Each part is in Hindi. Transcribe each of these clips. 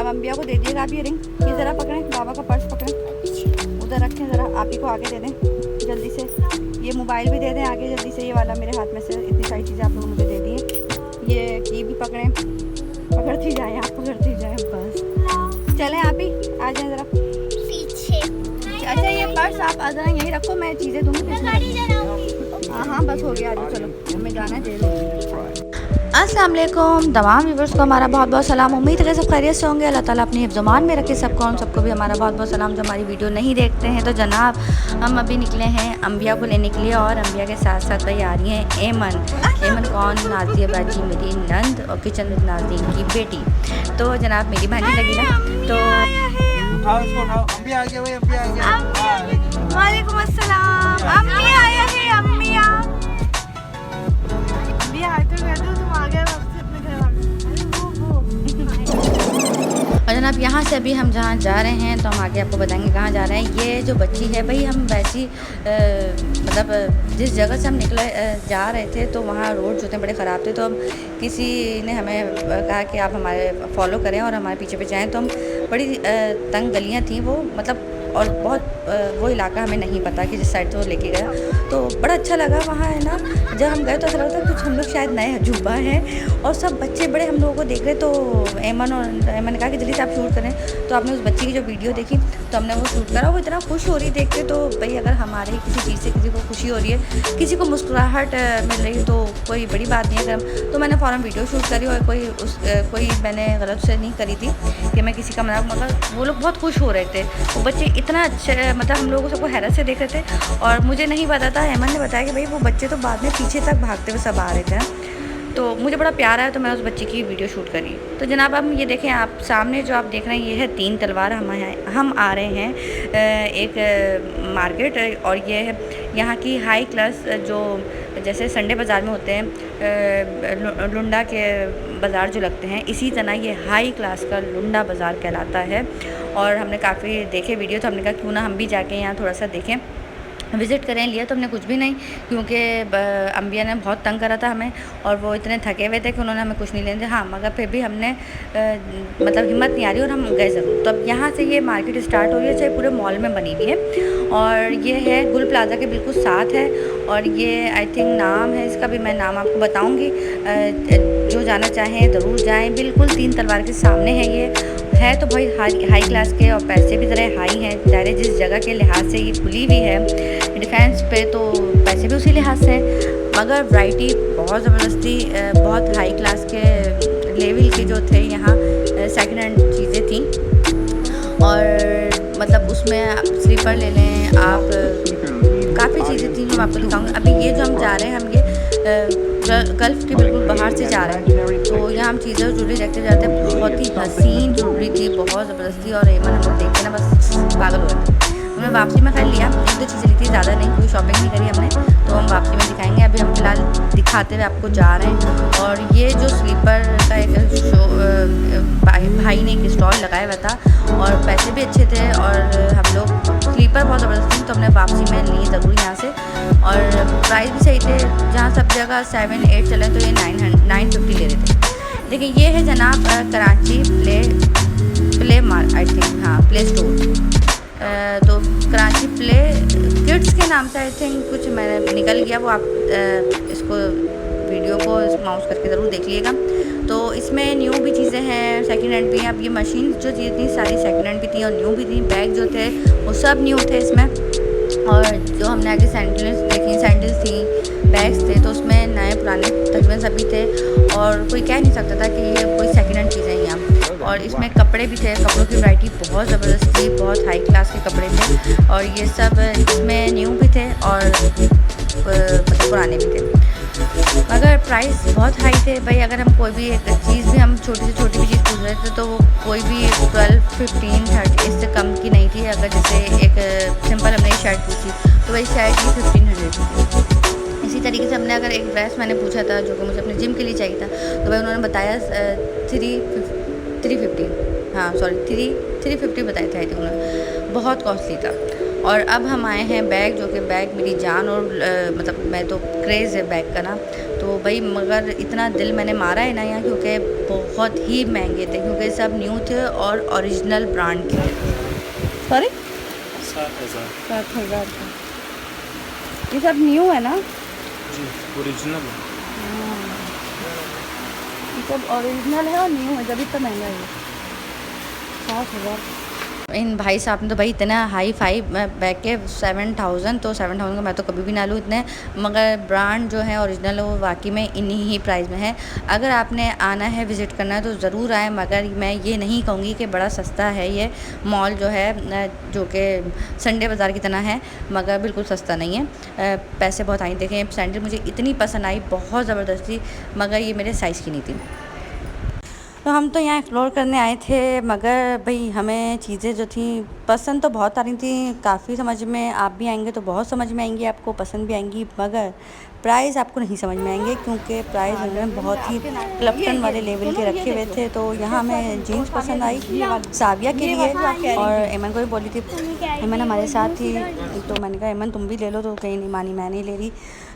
अब अम्बिया को दे दिएगा आप ये रिंग। ये ज़रा पकड़ें, बाबा का पर्स पकड़ें, उधर रखें, ज़रा आप ही को आगे दे दें जल्दी से। ये मोबाइल भी दे दें आगे जल्दी से, ये वाला मेरे हाथ में से इतनी सारी चीज़ें आप लोग मुझे दे दी। ये की भी पकड़ें, पकड़ती जाएँ आप, पकड़ती जाएँ बस। चलें आप ही आ जाएँ ज़रा पीछे। अच्छा ये पर्स आप ज़रा यहीं रखो, मैं चीज़ें दूँगी। हाँ बस हो गया, आज चलो हमें जाना है दे। अस्सलाम वालेकुम तमाम व्यूवर्स को हमारा बहुत बहुत सलाम। उम्मीद है सब खैरियत से होंगे। अल्लाह ताला अपनी हिफ्ज़-ओ-मान में रखे सबको। हम सबको भी हमारा बहुत बहुत सलाम जो हमारी वीडियो नहीं देखते हैं। तो जनाब हम अभी निकले हैं अम्बिया को लेने के लिए, और अम्बिया के साथ साथ भाई आ रही हैं एमन कौन, नाज़िया बाजी मेरी नंद और किचन विद नाज़रीन की बेटी। तो जनाब मेरी भांजी लगी ना, तो वालेकुम अस्सलाम। अम्मी आया है, अम्मिया और जनाब यहाँ से अभी हम जहाँ जा रहे हैं तो हम आगे आपको बताएंगे कहाँ जा रहे हैं। ये जो बच्ची है भाई, हम वैसी मतलब जिस जगह से हम निकले जा रहे थे तो वहाँ रोड जो थे बड़े ख़राब थे, तो हम किसी ने हमें कहा कि आप हमारे फॉलो करें और हमारे पीछे पीछे जाएँ। तो हम बड़ी तंग गलियाँ थी वो, मतलब और बहुत वो इलाका हमें नहीं पता कि जिस साइड से वो लेके गया, तो बड़ा अच्छा लगा वहाँ है ना। जब हम गए तो ऐसा लगता कुछ हम लोग शायद नए अजूबा हैं, और सब बच्चे बड़े हम लोगों को देख रहे। तो एमन ने कहा कि जल्दी से आप शूट करें, तो आपने उस बच्ची की जो वीडियो देखी तो हमने वो शूट करा। वो इतना खुश हो रही देख के, तो भाई अगर हमारे किसी चीज़ से किसी को खुशी हो रही है, किसी को मुस्कुराहट मिल रही है तो कोई बड़ी बात नहीं है। अगर तो मैंने फ़ौरन वीडियो शूट करी, और कोई मैंने गलत से नहीं करी थी कि मैं किसी का मगर वो लोग बहुत खुश हो रहे थे। वो बच्चे इतना अच्छा, मतलब हम लोगों सबको हैरत से देख रहे थे, और मुझे नहीं पता था। अहमद ने बताया कि भाई वो बच्चे तो बाद में पीछे तक भागते हुए सब आ रहे थे, तो मुझे बड़ा प्यार आया, तो मैं उस बच्चे की वीडियो शूट करी। तो जनाब हम ये देखें, आप सामने जो आप देख रहे हैं ये है 3 तलवार। हम आ रहे हैं एक मार्केट, और ये है यहाँ की हाई क्लास, जो जैसे संडे बाज़ार में होते हैं लुंडा के बाज़ार जो लगते हैं, इसी तरह ये हाई क्लास का लुंडा बाज़ार कहलाता है। और हमने काफ़ी देखे वीडियो, तो हमने कहा क्यों ना हम भी जाके यहाँ थोड़ा सा देखें, विज़िट करें। लिया तो हमने कुछ भी नहीं, क्योंकि अम्बिया ने बहुत तंग करा था हमें, और वो इतने थके हुए थे कि उन्होंने हमें कुछ नहीं लेने दिया। हाँ मगर फिर भी हमने मतलब हिम्मत नहीं आ रही और हम गए ज़रूर। तो अब यहाँ से ये मार्केट स्टार्ट हो रही है, चाहे पूरे मॉल में बनी हुई है, और ये है गुल प्लाज़ा के बिल्कुल साथ है। और ये आई थिंक नाम है इसका भी, मैं नाम आपको बताऊँगी, जो जाना चाहें ज़रूर जाएँ। बिल्कुल 3 तलवार के सामने है ये, है तो भाई हाई क्लास के, और पैसे भी ज़रा हाई हैं। ज़ाहिर जिस जगह के लिहाज से ये खुली हुई है डिफेंस पे, तो पैसे भी उसी लिहाज से हैं, मगर वैरायटी बहुत ज़बरदस्ती, बहुत हाई क्लास के लेवल के जो थे यहाँ सेकेंड हैंड चीज़ें थी। और मतलब उसमें स्लीपर ले लें आप, काफ़ी चीज़ें थी जो मैं आपको दिखाऊँगी। अभी ये जो हम जा रहे हैं, हम ये गल्फ़ के बिल्कुल बाहर से जा रहे हैं, तो यहाँ हम चीज़ें ज्वेलरी देखते जाते हैं। बहुत ही हसीन ज्वेलरी थी, बहुत ज़बरदस्ती, और एमन हम लोग देख के ना बस पागल हो रहे थे। हमने वापसी में खैर लिया, 1-2 चीज़ें ली थी, ज़्यादा नहीं, कोई शॉपिंग नहीं करी हमने, तो हम वापसी में दिखाएंगे। अभी हम फिलहाल दिखाते हुए आपको जा रहे हैं। और ये जो स्लीपर का एक शो भाई ने एक स्टॉल लगाया हुआ था, और पैसे भी अच्छे थे, और हम लोग स्लीपर बहुत ज़बरदस्त थी, तो हमने वापसी में ली ज़रूर यहाँ से। और प्राइस भी सही थे, जहाँ सब जगह 7-8 चले तो ये 950 ले रहे थे। देखिए ये है जनाब Karachi play mart, I think, हाँ प्ले स्टोर। तो कराची प्ले किड्स के नाम से आई थिंक कुछ मैंने निकल गया, वो आप इसको वीडियो को माउस करके ज़रूर देख लीजिएगा। तो इसमें न्यू भी चीज़ें हैं, सेकंड हैंड भी हैं। अब ये मशीन जो चीज़ें थी सारी सेकंड हैंड भी थी और न्यू भी थी। बैग जो थे वो सब न्यू थे इसमें, और जो हमने आगे सैंडल्स देखी, सैंडल्स थी, बैग्स थे, तो उसमें नए पुराने तकरीबन सभी थे, और कोई कह नहीं सकता था कि ये कोई सेकंड हैंड चीज़ें हैं यहाँ। और इसमें कपड़े भी थे, कपड़ों की वैरायटी बहुत ज़बरदस्त थी, बहुत हाई क्लास के कपड़े थे, और ये सब इसमें न्यू भी थे और मतलब पुराने भी थे, मगर प्राइस बहुत हाई थे भाई। अगर हम कोई भी एक चीज़ भी, हम छोटी से छोटी भी चीज़ पूछ रहे थे, तो वो कोई भी 12, 15, 30 इससे कम की नहीं थी। अगर जैसे एक सिंपल हमने शर्ट पूछी तो वही शर्ट की 1500 थी। इसी तरीके से हमने अगर एक ड्रेस मैंने पूछा था जो कि मुझे अपने जिम के लिए चाहिए था, तो भाई उन्होंने बताया 350, हाँ सॉरी 350 बताए थे, उन्होंने बहुत कॉस्टली था। और अब हम आए हैं बैग, जो कि बैग मेरी जान, और मतलब मैं तो क्रेज़ है बैग का ना, तो तो भाई मगर इतना दिल मैंने मारा है ना यहाँ, क्योंकि बहुत ही महंगे थे, क्योंकि सब न्यू थे और ओरिजिनल ब्रांड के थे। सॉरी 7,000 का ये सब न्यू है ना जी, ओरिजिनल है। ये सब ओरिजिनल है और न्यू है, जब इतना महंगा है 7,000। इन भाई साहब ने तो भाई इतना हाई फाई बैग के 7,000, तो 7,000 का मैं तो कभी भी ना लूँ इतने, मगर ब्रांड जो है ओरिजिनल वो वाकई में इन्हीं ही प्राइस में है। अगर आपने आना है विज़िट करना है तो ज़रूर आए, मगर मैं ये नहीं कहूँगी कि बड़ा सस्ता है ये मॉल जो है, जो कि संडे बाज़ार की तरह है, मगर बिल्कुल सस्ता नहीं है। पैसे बहुत आई। देखें सैंडल मुझे इतनी पसंद आई, बहुत ज़बरदस्ती, मगर ये मेरे साइज़ की नहीं थी। तो हम तो यहाँ एक्सप्लोर करने आए थे, मगर भाई हमें चीज़ें जो थी पसंद तो बहुत आ रही थी, काफ़ी समझ में, आप भी आएंगे तो बहुत समझ में आएंगी, आपको पसंद भी आएंगी, मगर प्राइस आपको नहीं समझ में आएंगे, क्योंकि प्राइस उन्होंने बहुत ही क्लप्टन वाले लेवल के रखे हुए थे। तो यहाँ हमें जीन्स पसंद आई साविया के लिए, और एमन को भी बोली थी, एमन हमारे साथ थी, तो मैंने कहा एमन तुम भी ले लो, तो कहीं नहीं मानी, मैं नहीं ले रही।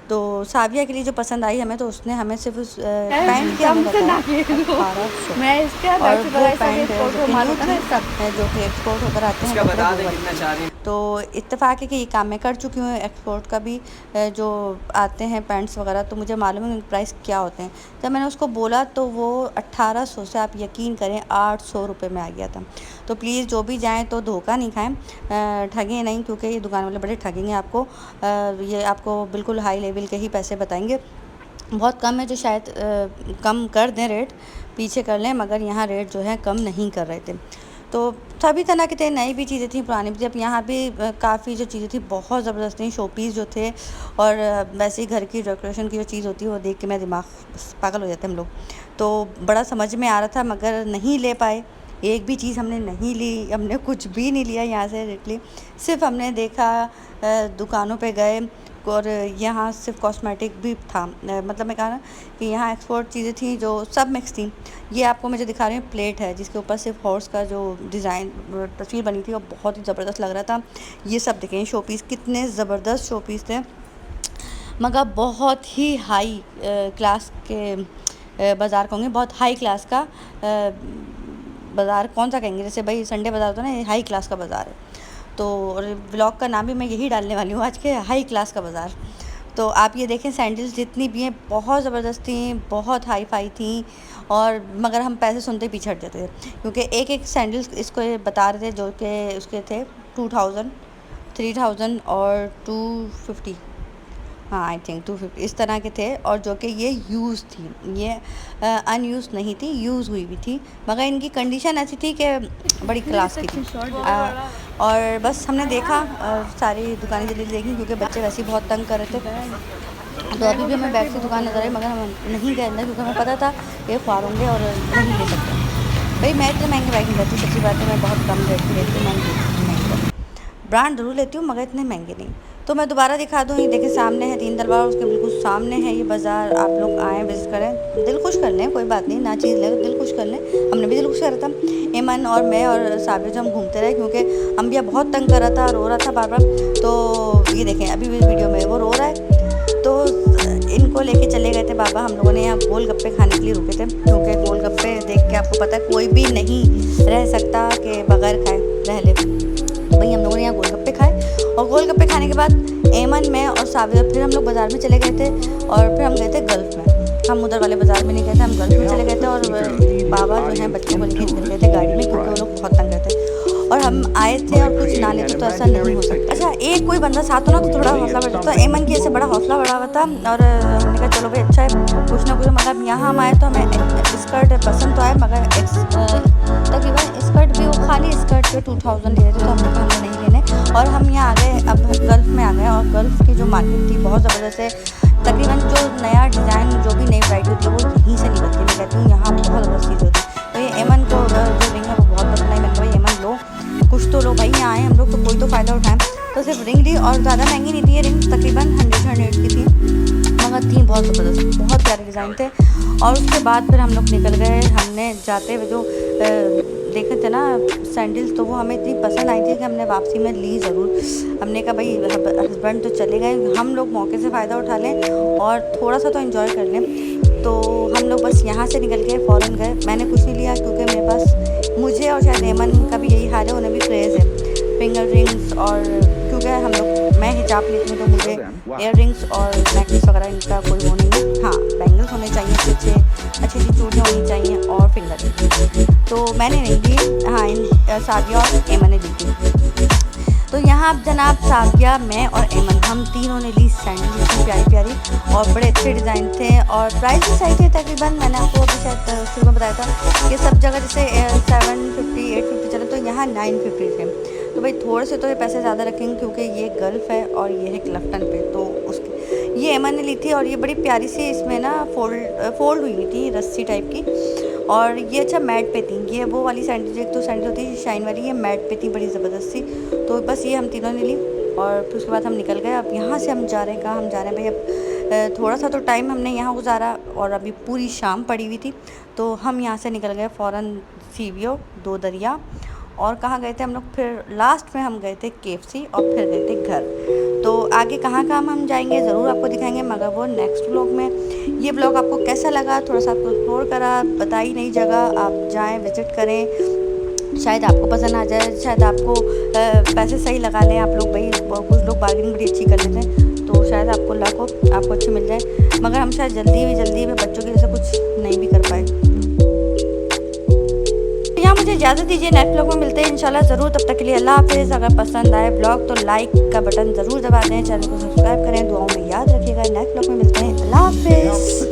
तो साविया के लिए जो पसंद आई हमें, तो उसने हमें सिर्फ उस पैंट के हमें बताया 1800, और वो पैंट जो कि एक्सपोर्ट होकर आते हैं। तो इत्तेफाक है कि ये काम मैं कर चुकी हूँ एक्सपोर्ट का भी, जो आते हैं पैंट्स वगैरह, तो मुझे मालूम है प्राइस क्या होते हैं। जब मैंने उसको बोला तो वो 1800 से, आप यकीन करें 800 रुपये में आ गया था। तो प्लीज़ जो भी जाएँ तो धोखा नहीं खाएं, ठगें नहीं, क्योंकि ये दुकान वाले बड़े ठगेंगे आपको। ये आपको बिल्कुल हाई लेवल के ही पैसे बताएंगे। बहुत कम है जो शायद कम कर दें, रेट पीछे कर लें, मगर यहाँ रेट जो है कम नहीं कर रहे थे। तो सभी तरह के थे, नई भी चीज़ें थी, पुरानी भी थी। अब यहाँ भी काफ़ी जो चीज़ें थी बहुत ज़बरदस्त थी, शो पीस जो थे, और वैसे ही घर की डेकोरेशन की जो चीज़ होती है वो देख के मेरा दिमाग पागल हो जाते हैं हम लोग। तो बड़ा समझ में आ रहा था, मगर नहीं ले पाए, एक भी चीज़ हमने नहीं ली, हमने कुछ भी नहीं लिया यहाँ से डायरेक्टली। सिर्फ हमने देखा, दुकानों पे गए, और यहाँ सिर्फ कॉस्मेटिक भी था, मतलब मैं कहा ना कि यहाँ एक्सपोर्ट चीज़ें थी जो सब मिक्स थी। ये आपको मुझे दिखा रही हूँ, प्लेट है जिसके ऊपर सिर्फ हॉर्स का जो डिज़ाइन तस्वीर बनी थी, और बहुत ही ज़बरदस्त लग रहा था। ये सब देखें शो पीस, कितने ज़बरदस्त शो पीस थे, मगर बहुत ही हाई क्लास के बाज़ार कहूँगी, बहुत हाई क्लास का बाज़ार कौन सा कहेंगे, जैसे भाई संडे बाज़ार होता है ना, ये हाई क्लास का बाज़ार है। तो व्लॉग का नाम भी मैं यही डालने वाली हूँ आज के, हाई क्लास का बाज़ार। तो आप ये देखें सैंडल्स जितनी भी हैं बहुत ज़बरदस्त थी, बहुत हाई फाई थी, और मगर हम पैसे सुनते ही पीछे हट जाते थे, क्योंकि एक एक सैंडल्स इसको बता रहे थे जो कि उसके थे 2000, 3000 और 250, हाँ आई थिंक 250 इस तरह के थे, और जो कि ये यूज़ थी, ये अनयूज़ नहीं थी, यूज़ हुई भी थी, मगर इनकी कंडीशन ऐसी थी कि बड़ी क्लास की थी। और बस हमने देखा, सारी दुकानें जल्दी देखी, क्योंकि बच्चे वैसे ही बहुत तंग कर रहे थे। तो अभी भी हमें बैग की दुकान नजर आई, मगर हम नहीं गए अंदर, क्योंकि हमें पता था ये ख्वार होंगे और नहीं ले सकते। भाई मैं इतने महंगे बैग नहीं लेती, सच्ची बात है, मैं बहुत कम रेट की लेती हूँ, महंगे ब्रांड ज़रूर लेती हूँ, मगर इतने महंगे नहीं। तो मैं दोबारा दिखा दूँ, ये देखिए सामने है तीन दरबार, उसके बिल्कुल सामने है ये बाज़ार। आप लोग आएँ, विज़िट करें, दिल खुश कर लें, कोई बात नहीं, ना चीज़ ले तो दिल खुश कर लें। हमने भी दिल खुश करा था, एमन और मैं और साबिर, जो हम घूमते रहे, क्योंकि अम्बिया बहुत तंग कर रहा था, रो रहा था बार बार। तो ये देखें अभी भी वीडियो में वो रो रहा है। तो इनको लेके चले गए थे बाबा, हम लोगों ने यहाँ गोलगप्पे खाने के लिए रुके थे, क्योंकि गोलगप्पे देख के आपको पता है कोई भी नहीं रह सकता कि बगैर खाए रह ले। भाई हम लोगों ने यहाँ गोलगप्पे खाए, और गोलगप्पे खाने के बाद एमन, मैं और साबिर फिर हम लोग बाज़ार में चले गए थे, और फिर हम गए थे गल्फ़ में। हम उधर वाले बाज़ार में नहीं गए थे, हम गल्फ़ में चले गए थे, और बाबा जो हैं बच्चों को लेके निकल गए थे गाड़ी में, क्योंकि वो लोग बहुत तंग रहते। और हम आए थे और कुछ ना लेते तो ऐसा नहीं हो सकता। अच्छा एक कोई बंदा साथ हो ना तो थोड़ा हौसला बढ़ जाता। एमन की ऐसे बड़ा हौसला बढ़ा हुआ था, और हमने कहा चलो भाई अच्छा है, कुछ ना कुछ। मतलब यहाँ हम आए तो हमें स्कर्ट पसंद तो आए, मगर तकरीबन स्कर्ट भी वो खाली स्कर्ट पे 2000 ले रहे थे, तो हमने कहा हमें नहीं लेने। और हम यहाँ आ गए, अब गल्फ़ में आ गए, और गल्फ़ की जो मार्केट थी बहुत ज़बरदस्त है। तकरीबन जो नया डिज़ाइन, जो भी नई वैरायटी होती है वो यहीं से निकलती है। मैं कहती हूँ यहाँ बहुत ज़बरदस्त चीज़ होती है। तो ये एमन को जो रिंग है वो बहुत पसंद आई। मैंने कहा एमन लो कुछ तो लो, भाई यहाँ आए हम लोग तो कोई तो फ़ायदा उठाएं। तो सिर्फ रिंग ली, और ज़्यादा महंगी नहीं थी ये रिंग, तकरीबन 100 की थी, मगर थी बहुत ज़बरदस्त, बहुत प्यारे डिज़ाइन थे। और उसके बाद फिर हम लोग निकल गए। हमने जाते हुए जो देखे थे ना सैंडल्स, तो वो हमें इतनी पसंद आई थी कि हमने वापसी में ली ज़रूर। हमने कहा भाई हस्बैंड तो चले गए, हम लोग मौके से फ़ायदा उठा लें और थोड़ा सा तो एंजॉय कर लें। तो हम लोग बस यहाँ से निकल गए, फ़ौरन गए। मैंने कुछ नहीं लिया क्योंकि मेरे पास, मुझे और शायद एमन का भी यही हाल है, उन्हें भी क्रेज़ है फिंगर रिंग्स, और क्योंकि हम लोग, मैं हिजाब लेती हूँ तो मुझे ईयर रिंग्स और नेकलेस वगैरह इनका कोई वो नहीं है। हाँ, बैंगल्स होने चाहिए अच्छे अच्छी चूड़ियाँ होनी चाहिए और फिंगर रिंग्स तो मैंने नहीं ली। हाँ, इन सादिया और एमन ने ली थी। तो यहाँ अब जनाब सादिया, मैं और एमन, हम तीनों ने ली सैंडल, इतनी प्यारी प्यारी और बड़े अच्छे डिज़ाइन थे और प्राइस भी सही थे तकरीबन। मैंने आपको अभी शायद शुरू में बताया था कि सब जगह जैसे 750 850 चले, तो यहाँ 950 थे। तो भाई थोड़े से तो ये पैसे ज़्यादा रखेंगे क्योंकि ये गल्फ़ है और ये है क्लफ्टन पे, तो उसके ये एमन ने ली थी और ये बड़ी प्यारी सी, इसमें ना फोल्ड हुई थी रस्सी टाइप की, और ये अच्छा मैट पे थी। ये वो वाली सैंडल, एक तो सैंडल होती है शाइन वाली, ये मैट पे थी बड़ी ज़बरदस्त सी। तो बस ये हम तीनों ने ली और फिर उसके बाद हम निकल गए। अब यहाँ से हम जा रहे हैं, कहाँ हम जा रहे हैं भाई? अब थोड़ा सा तो टाइम हमने यहाँ गुजारा और अभी पूरी शाम पड़ी हुई थी, तो हम यहाँ से निकल गए फ़ौरन सीवियो, दो दरिया, और कहाँ गए थे हम लोग? फिर लास्ट में हम गए थे KFC और फिर गए थे घर। तो आगे कहाँ हम जाएंगे ज़रूर आपको दिखाएंगे, मगर वो नेक्स्ट व्लॉग में। ये व्लॉग आपको कैसा लगा? थोड़ा सा आपको एक्सप्लोर करा, बताई नई जगह, आप जाएं, विज़िट करें, शायद आपको पसंद आ जाए, शायद आपको पैसे सही लगा लें आप लोग। भाई कुछ लोग बार्गेनिंग बड़ी अच्छी कर लेते हैं, तो शायद आपको लक हो, आपको अच्छी मिल जाए, मगर हम शायद जल्दी में बच्चों की जैसे कुछ नहीं भी कर पाए। मुझे इजाज़त दीजिए, नेक्स्ट व्लॉग में मिलते हैं इंशाल्लाह ज़रूर। तब तक के लिए अल्लाह हाफ़िज़। अगर पसंद आए व्लॉग तो लाइक का बटन ज़रूर दबा दें, चैनल को सब्सक्राइब करें, दुआओं में याद रखिएगा। नेक्स्ट व्लॉग में मिलते हैं, अल्लाह हाफ़िज़।